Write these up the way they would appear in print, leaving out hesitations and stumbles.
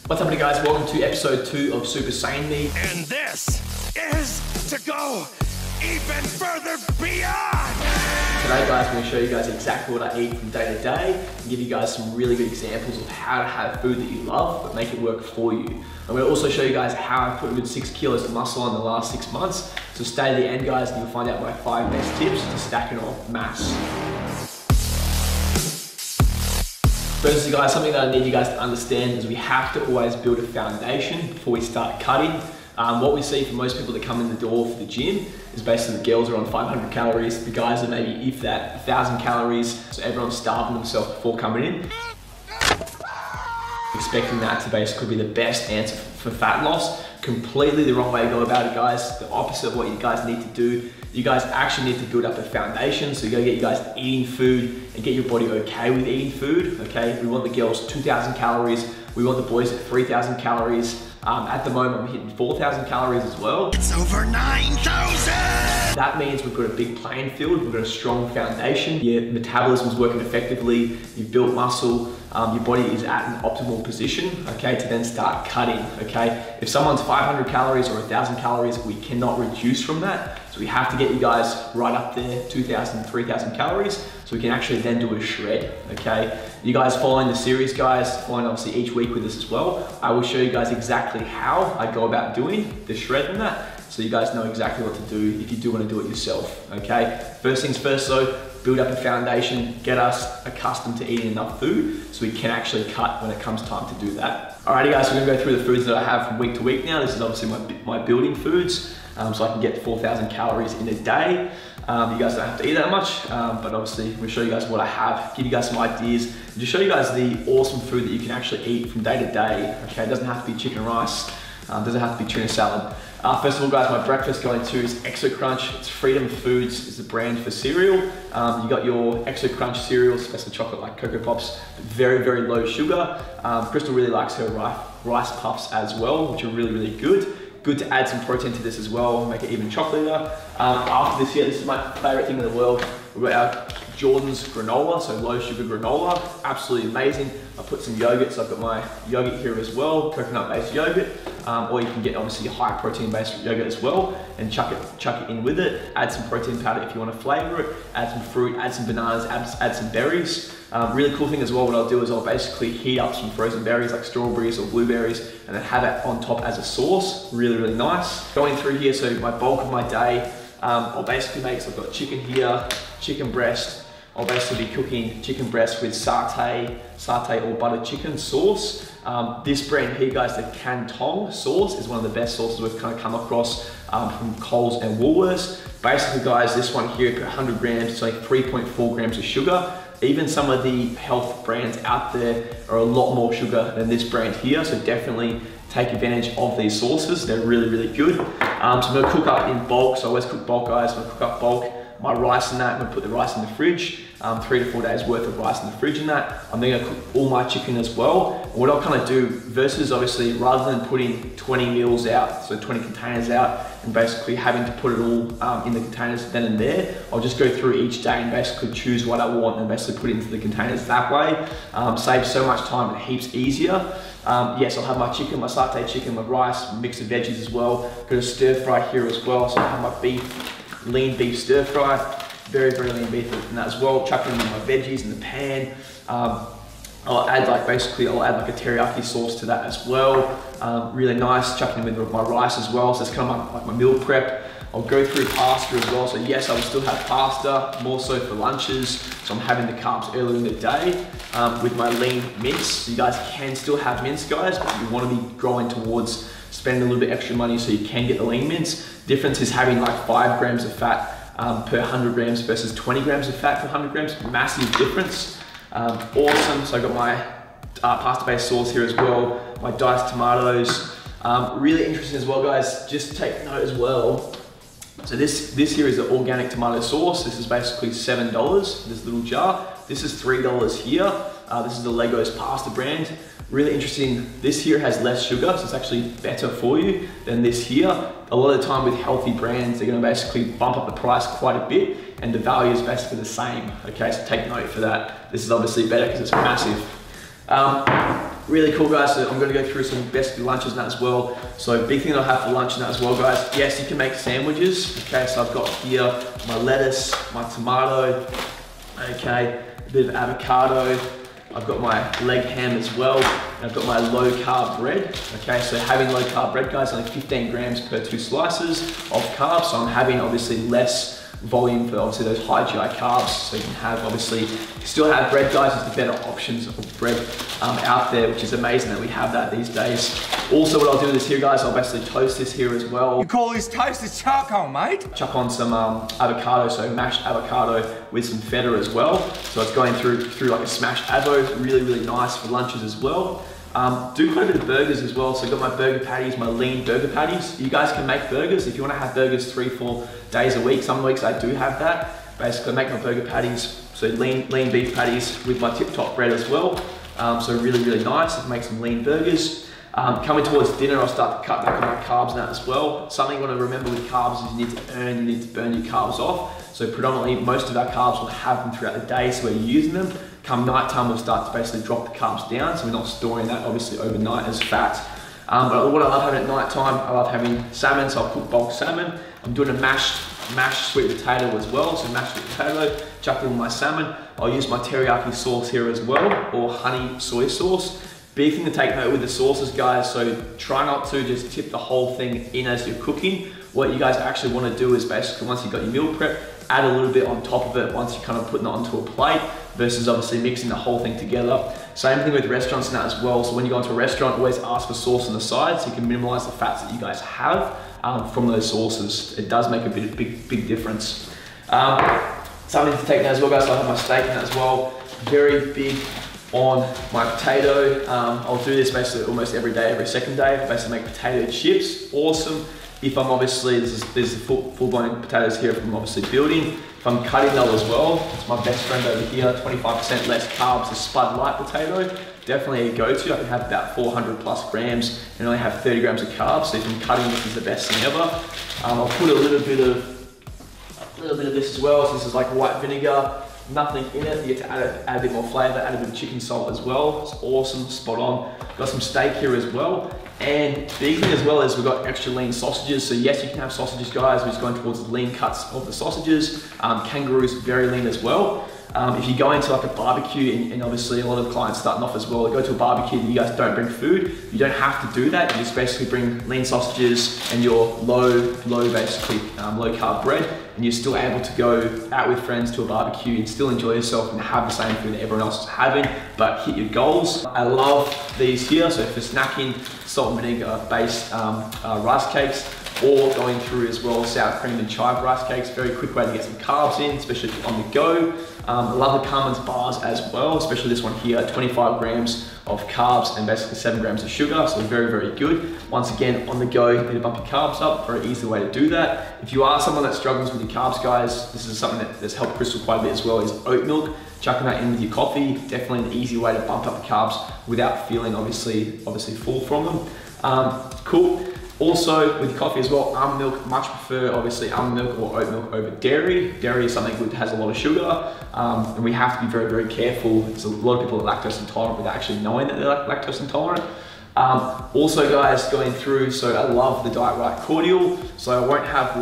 What's happening, guys? Welcome to episode 2 of Super Saiyan Me. And this is to go even further beyond! Today, guys, I'm going to show you guys exactly what I eat from day to day and give you guys some really good examples of how to have food that you love but make it work for you. I'm going to also show you guys how I put a good 6 kilos of muscle on the last 6 months. So stay to the end, guys, and you'll find out my 5 best tips to stacking off mass. Firstly, guys, something that I need you guys to understand is we have to always build a foundation before we start cutting. What we see for most people that come in the door for the gym is basically the girls are on 500 calories, the guys are maybe, if that, 1,000 calories, so everyone's starving themselves before coming in. Expecting that to basically be the best answer for fat loss. Completely the wrong way to go about it, guys. The opposite of what you guys need to do. You guys actually need to build up a foundation, so you gotta get you guys eating food and get your body okay with eating food, okay? We want the girls 2,000 calories. We want the boys at 3,000 calories. At the moment, I'm hitting 4,000 calories as well. It's over 9,000! That means we've got a big playing field, we've got a strong foundation. Your metabolism's working effectively, you've built muscle, your body is at an optimal position, okay, to then start cutting, okay? If someone's 500 calories or 1,000 calories, we cannot reduce from that. So we have to get you guys right up there, 2,000, 3,000 calories, so we can actually then do a shred, okay? You guys following the series, guys, following obviously each week with us as well, I will show you guys exactly how I go about doing the shred and that, so you guys know exactly what to do if you do want to do it yourself, okay? First things first though, build up a foundation, get us accustomed to eating enough food so we can actually cut when it comes time to do that. Alrighty, guys, so we're gonna go through the foods that I have from week to week now. This is obviously my building foods, so I can get 4,000 calories in a day. You guys don't have to eat that much, but obviously we'll show you guys what I have, give you guys some ideas, and just show you guys the awesome food that you can actually eat from day to day, okay? It doesn't have to be chicken rice, doesn't have to be tuna salad. First of all, guys, my breakfast going to is Exo Crunch. It's Freedom Foods, is the brand for cereal. You got your Exo Crunch cereals, basically chocolate like Cocoa Pops, very, very low sugar. Crystal really likes her rice puffs as well, which are really, really good. Good to add some protein to this as well, make it even chocolatier. After this here, this is my favorite thing in the world. We've got our Jordan's granola, so low sugar granola, absolutely amazing. I put some yogurt, so I've got my yogurt here as well, coconut based yogurt, or you can get obviously a high protein based yogurt as well and chuck it in with it. Add some protein powder if you want to flavor it, add some fruit, add some bananas, add some berries. Really cool thing as well, what I'll do is I'll basically heat up some frozen berries like strawberries or blueberries and then have it on top as a sauce. Really, really nice. Going through here, so my bulk of my day, I'll basically make, so I've got chicken here, chicken breast. I'll basically be cooking chicken breast with satay or butter chicken sauce. This brand here, guys, the Canton sauce is one of the best sauces we've kind of come across from Coles and Woolworths. Basically, guys, this one here per 100 grams, it's like 3.4 grams of sugar. Even some of the health brands out there are a lot more sugar than this brand here, so definitely take advantage of these sauces. They're really, really good. So I'm gonna cook up in bulk, so I always cook bulk, guys. I'm gonna cook up bulk. My rice in that, I'm gonna put the rice in the fridge, 3 to 4 days worth of rice in the fridge in that. I'm then gonna cook all my chicken as well. And what I'll kind of do versus obviously, rather than putting 20 meals out, so 20 containers out, and basically having to put it all in the containers then and there, I'll just go through each day and basically choose what I want and basically put it into the containers that way. Saves so much time and heaps easier. Yes, I'll have my chicken, my satay chicken, my rice, mix of veggies as well. Got a stir fry here as well, so I have my beef, lean beef stir fry, very, very lean beef in that as well. Chuck in my veggies in the pan. I'll add like a teriyaki sauce to that as well. Really nice, chucking in with my rice as well. So it's kind of like my meal prep. I'll go through pasta as well. So yes, I will still have pasta, more so for lunches. So I'm having the carbs earlier in the day with my lean mince. So you guys can still have mince, guys, but you want to be growing towards spending a little bit extra money so you can get the lean mince. Difference is having like 5 grams of fat per 100 grams versus 20 grams of fat per 100 grams. Massive difference. Awesome. So I got my pasta-based sauce here as well. My diced tomatoes. Really interesting as well, guys. Just take note as well. So this here is the organic tomato sauce. This is basically $7, this little jar. This is $3 here. This is the Legos pasta brand. Really interesting, this here has less sugar, so it's actually better for you than this here. A lot of the time with healthy brands, they're gonna basically bump up the price quite a bit and the value is basically the same, okay? So take note for that. This is obviously better because it's massive. Really cool, guys. So I'm gonna go through some best lunches and that as well. So big thing that I have for lunch and that as well, guys. Yes, you can make sandwiches. Okay, so I've got here my lettuce, my tomato, okay, a bit of avocado. I've got my leg ham as well. And I've got my low carb bread. Okay, so having low carb bread, guys, only 15 grams per 2 slices of carbs. So I'm having obviously less volume for obviously those high GI carbs. So you can have obviously, still have bread, guys. There's the better options of bread out there, which is amazing that we have that these days. Also, what I'll do with this here, guys, I'll basically toast this here as well. You call this toasted charcoal, mate? Chuck on some avocado, so mashed avocado with some feta as well. So it's going through like a smashed avo, really nice for lunches as well. Do quite a bit of burgers as well. So I've got my burger patties, my lean burger patties. You guys can make burgers if you want to have burgers 3-4 days a week. Some weeks I do have that. Basically, I make my burger patties, so lean beef patties with my tip top bread as well. So really nice. I can make some lean burgers. Coming towards dinner, I'll start to cut back on my carbs now as well. Something you want to remember with carbs is you need to burn your carbs off. So predominantly, most of our carbs will have them throughout the day, so we're using them. Come night time, we'll start to basically drop the carbs down, so we're not storing that obviously overnight as fat. But what I love having at night time, I love having salmon, so I'll cook bulk salmon. I'm doing a mashed sweet potato as well, so mashed sweet potato, chuck in my salmon. I'll use my teriyaki sauce here as well, or honey soy sauce. Big thing to take note with the sauces, guys, so try not to just tip the whole thing in as you're cooking. What you guys actually want to do is basically, once you've got your meal prep, add a little bit on top of it once you're kind of putting it onto a plate, versus obviously mixing the whole thing together. Same thing with restaurants and that as well. So when you go into a restaurant, always ask for sauce on the side so you can minimize the fats that you guys have from those sauces. It does make a big difference. Something to take note as well, guys. So I have my steak in that as well. Very big on my potato. I'll do this basically almost every day, every second day. I basically make potato chips. Awesome. If I'm obviously, there's the full-blown potatoes here from obviously building. If I'm cutting though as well, it's my best friend over here, 25% less carbs, a spud light potato. Definitely a go-to. I can have about 400 plus grams and only have 30 grams of carbs. So if I'm cutting, this is the best thing ever. I'll put a little bit of this as well. So this is like white vinegar. Nothing in it. You get to add a bit more flavor, add a bit of chicken salt as well. It's awesome, spot on. Got some steak here as well. And big thing as well is we've got extra lean sausages. So yes, you can have sausages, guys. We're just going towards the lean cuts of the sausages. Kangaroo's very lean as well. If you go into like a barbecue, and obviously a lot of clients starting off as well, they go to a barbecue and you guys don't bring food, you don't have to do that. You just basically bring lean sausages and your low carb bread, and you're still able to go out with friends to a barbecue and still enjoy yourself and have the same food that everyone else is having, but hit your goals. I love these here. So for snacking, salt and vinegar based rice cakes, or going through as well sour cream and chive rice cakes. Very quick way to get some carbs in, especially on the go. I love the Carmen's bars as well, especially this one here, 25 grams of carbs and basically 7 grams of sugar, so very good. Once again, on the go, you need to bump your carbs up, very easy way to do that. If you are someone that struggles with your carbs, guys, this is something that's helped Crystal quite a bit as well, is oat milk. Chucking that in with your coffee, definitely an easy way to bump up the carbs without feeling obviously full from them. Cool. Also with coffee as well, almond milk, much prefer obviously almond milk or oat milk over dairy. Dairy is something that has a lot of sugar, and we have to be very careful. There's a lot of people that are lactose intolerant without actually knowing that they're lactose intolerant. Also guys, going through, so I love the Diet Right cordial. So I won't have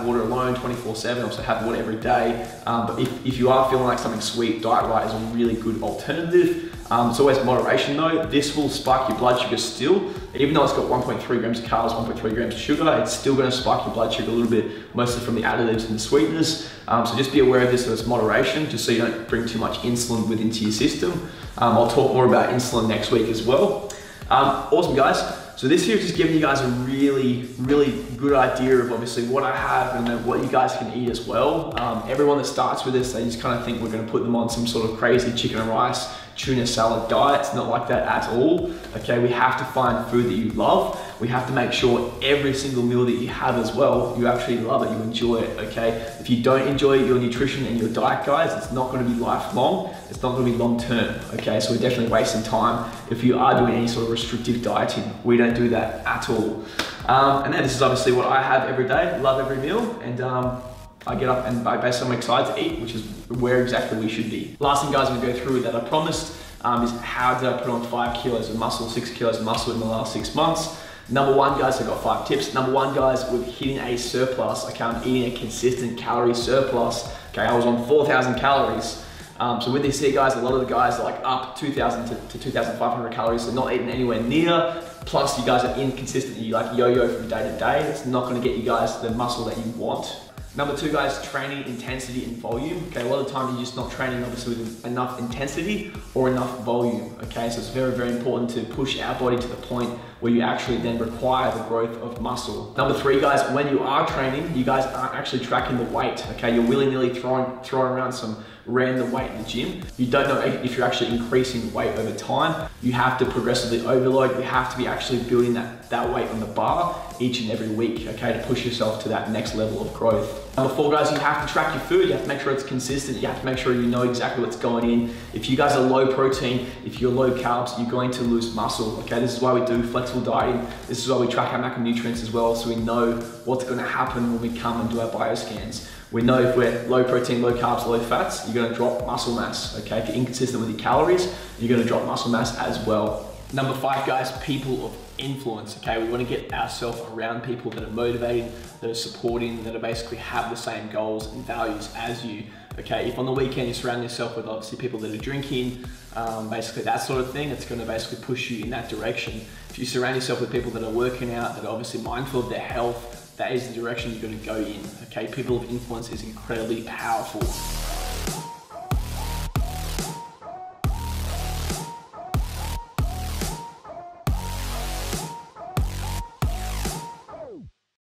water alone 24/7. I also have water every day. But if you are feeling like something sweet, Diet Right is a really good alternative. It's always moderation though. This will spike your blood sugar still. Even though it's got 1.3 grams of carbs, 1.3 grams of sugar, it's still gonna spike your blood sugar a little bit, mostly from the additives and the sweeteners. So just be aware of this, so it's moderation, just so you don't bring too much insulin into your system. I'll talk more about insulin next week as well. Awesome guys. So this here is just giving you guys a really good idea of obviously what I have and then what you guys can eat as well. Everyone that starts with this, they just kind of think we're gonna put them on some sort of crazy chicken and rice, tuna salad diet. It's not like that at all. Okay, we have to find food that you love. We have to make sure every single meal that you have as well, you actually love it, you enjoy it, okay? If you don't enjoy your nutrition and your diet, guys, it's not gonna be lifelong. It's not gonna be long term, okay? So we're definitely wasting time if you are doing any sort of restrictive dieting. We don't do that at all. And then this is obviously what I have every day, love every meal, and I get up and basically I'm excited to eat, which is where exactly we should be. Last thing guys I'm gonna go through that I promised, is how did I put on 5 kilos of muscle, 6 kilos of muscle in the last 6 months? Number one, guys, I've got 5 tips. Number one, guys, with hitting a surplus, okay, I'm eating a consistent calorie surplus. Okay, I was on 4,000 calories. So with this here, guys, a lot of the guys are like up 2,000 to 2,500 calories. They're not eating anywhere near. Plus, you guys are inconsistent. You like yo-yo from day to day. It's not going to get you guys the muscle that you want. Number two, guys, training intensity and volume. Okay, a lot of the time you're just not training obviously with enough intensity or enough volume. Okay, so it's very, very important to push our body to the point where you actually then require the growth of muscle. Number three, guys, when you are training, you guys aren't actually tracking the weight. Okay, you're willy-nilly throwing around some random weight in the gym. You don't know if you're actually increasing weight over time. You have to progressively overload. You have to be actually building that weight on the bar each and every week, okay, to push yourself to that next level of growth. Number four, guys, you have to track your food. You have to make sure it's consistent. You have to make sure you know exactly what's going in. If you guys are low protein, if you're low carbs, you're going to lose muscle, okay? This is why we do flexible dieting. This is why we track our macronutrients as well, so we know what's gonna happen when we come and do our bioscans. We know if we're low protein, low carbs, low fats, you're gonna drop muscle mass, okay? If you're inconsistent with your calories, you're gonna drop muscle mass as well. Number five, guys, people of influence, okay? We wanna get ourselves around people that are motivating, that are supporting, that are basically have the same goals and values as you, okay? If on the weekend you surround yourself with obviously people that are drinking, basically that sort of thing, it's gonna basically push you in that direction. If you surround yourself with people that are working out, that are obviously mindful of their health, that is the direction you're gonna go in, okay? People of influence is incredibly powerful.